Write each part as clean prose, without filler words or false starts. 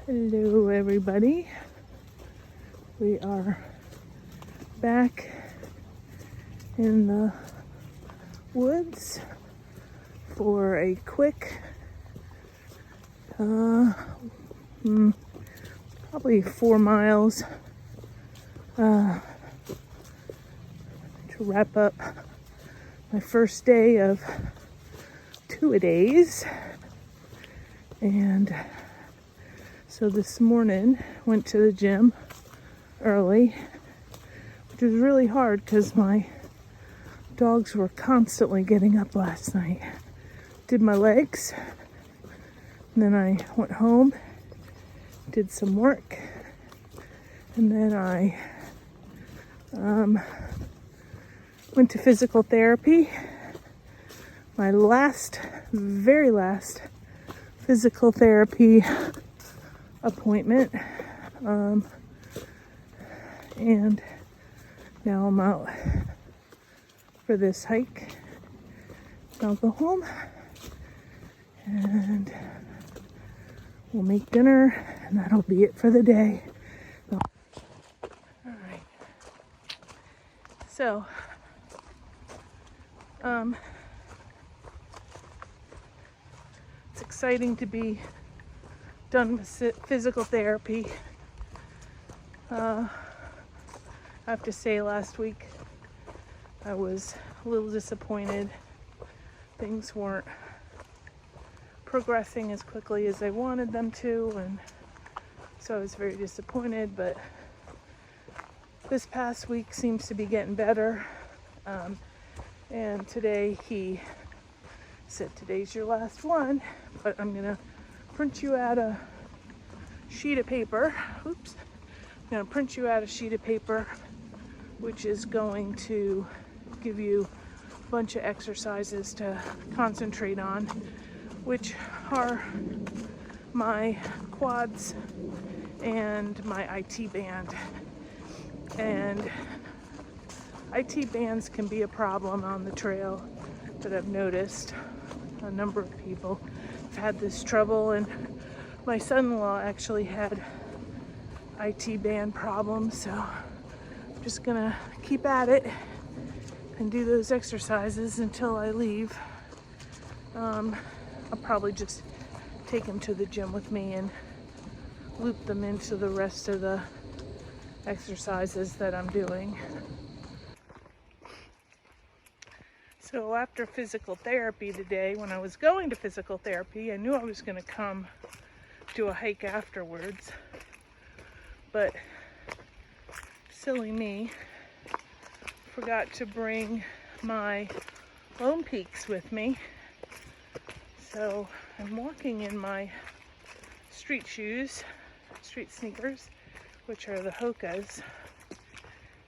Hello everybody. We are back in the woods for a quick probably 4 miles to wrap up my first day of 2-a-days. And so this morning went to the gym early, which was really hard because my dogs were constantly getting up last night. Did my legs, and then I went home, did some work, and then I went to physical therapy. My very last physical therapy appointment, and now I'm out for this hike. I'll go home and we'll make dinner, and that'll be it for the day. All right. So, it's exciting to be done with physical therapy. I have to say, last week I was a little disappointed. Things weren't progressing as quickly as I wanted them to, and so I was very disappointed, but this past week seems to be getting better. And today he said, today's your last one, but I'm gonna print you out a sheet of paper. Oops. I'm gonna print you out a sheet of paper, which is going to give you a bunch of exercises to concentrate on, which are my quads and my IT band. And IT bands can be a problem on the trail that I've noticed. A number of people have had this trouble, and my son-in-law actually had IT band problems, so I'm just gonna keep at it and do those exercises until I leave. I'll probably just take him to the gym with me and loop them into the rest of the exercises that I'm doing. So after physical therapy today, when I was going to physical therapy, I knew I was going to come do a hike afterwards, but silly me, forgot to bring my Lone Peaks with me. So I'm walking in my street shoes, street sneakers, which are the Hokas,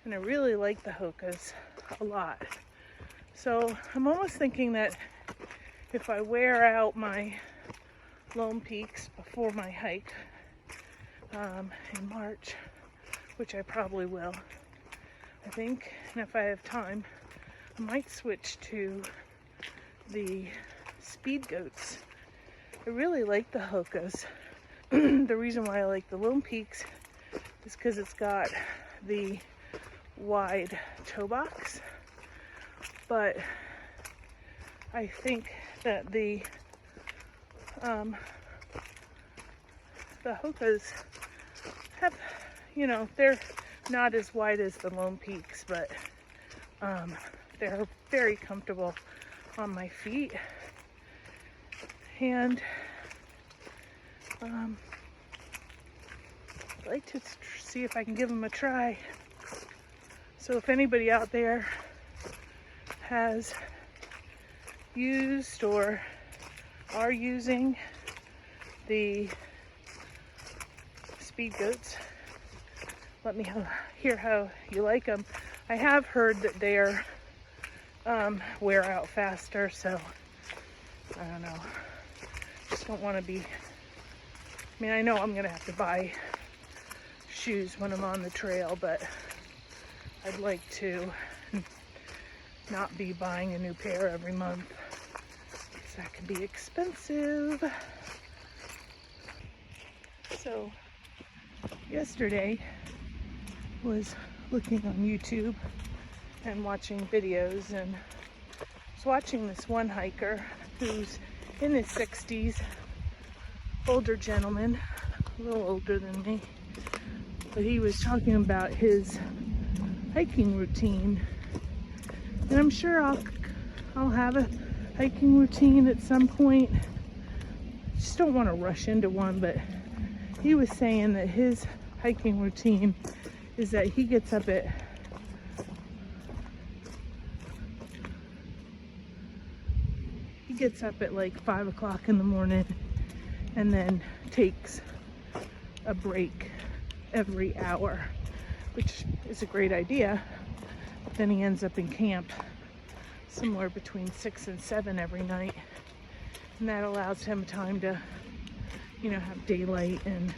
and I really like the Hokas a lot. So I'm almost thinking that if I wear out my Lone Peaks before my hike in March, which I probably will, I think, and if I have time, I might switch to the Speedgoats. I really like the Hokas. The reason why I like the Lone Peaks is because it's got the wide toe box, but I think that the Hokas have, they're not as wide as the Lone Peaks, but they're very comfortable on my feet, and I'd like to see if I can give them a try. So if anybody out there has used or are using the Speedgoats, let me hear how you like them. I have heard that they're wear out faster, so I don't know. Just don't want to be, I know I'm gonna have to buy shoes when I'm on the trail, but I'd like to not be buying a new pair every month, because that can be expensive. So yesterday was looking on YouTube and watching videos, and was watching this one hiker who's in his 60s, older gentleman, a little older than me, but he was talking about his hiking routine, and I'm sure I'll have a hiking routine at some point. Just don't want to rush into one, but he was saying that his hiking routine is that he gets up at like 5 o'clock in the morning and then takes a break every hour, which is a great idea. But then he ends up in camp somewhere between 6 and 7 every night, and that allows him time to, you know, have daylight and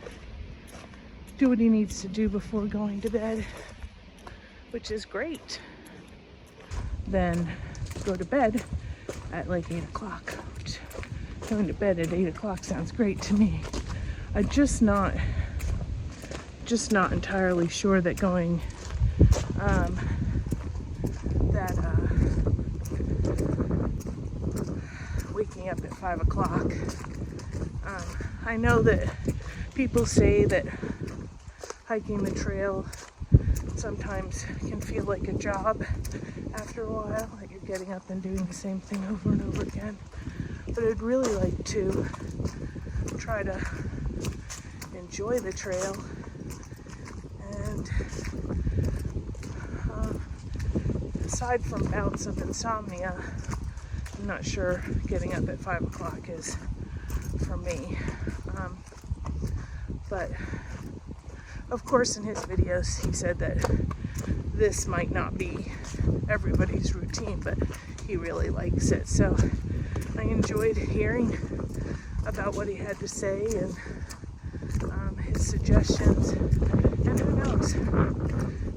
do what he needs to do before going to bed, which is great. Then go to bed at like 8 o'clock, which going to bed at 8 o'clock sounds great to me. I'm just not entirely sure that going waking up at 5 o'clock. I know that people say that hiking the trail sometimes can feel like a job after a while, that you're getting up and doing the same thing over and over again. But I'd really like to try to enjoy the trail, and aside from bouts of insomnia, I'm not sure getting up at 5 o'clock is for me. But of course, in his videos, he said that this might not be everybody's routine, but he really likes it. So I enjoyed hearing about what he had to say and his suggestions. And who knows,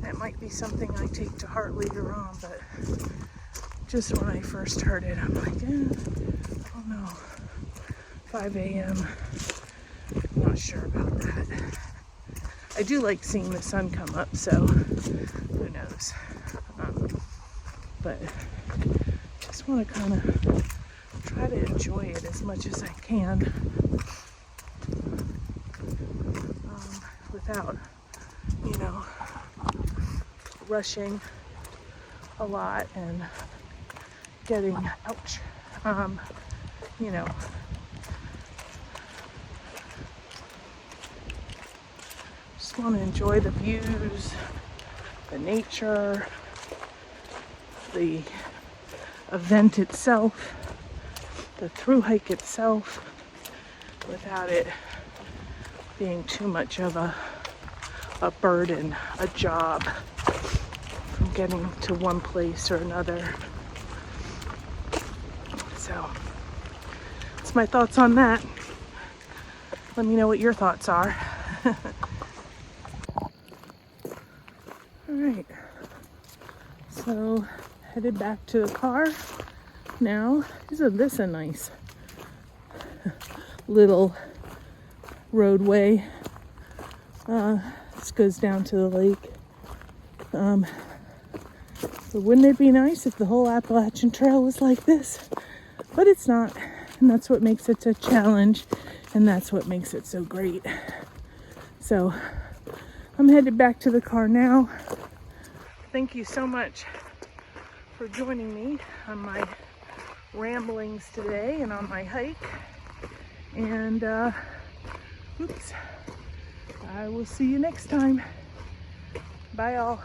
that might be something I take to heart later on. But just when I first heard it, I'm like, I don't know, 5 a.m., not sure about that. I do like seeing the sun come up, so who knows. But just want to kind of try to enjoy it as much as I can, without, you know, rushing a lot and getting, you know, just want to enjoy the views, the nature, the event itself, the thru hike itself, without it being too much of a burden, a job, from getting to one place or another. So that's my thoughts on that. Let me know what your thoughts are. Alright, so headed back to the car now. Isn't this a nice little roadway? This goes down to the lake. So wouldn't it be nice if the whole Appalachian Trail was like this? But it's not, and that's what makes it a challenge, and that's what makes it so great. So I'm headed back to the car now. Thank you so much for joining me on my ramblings today and on my hike. And I will see you next time. Bye all.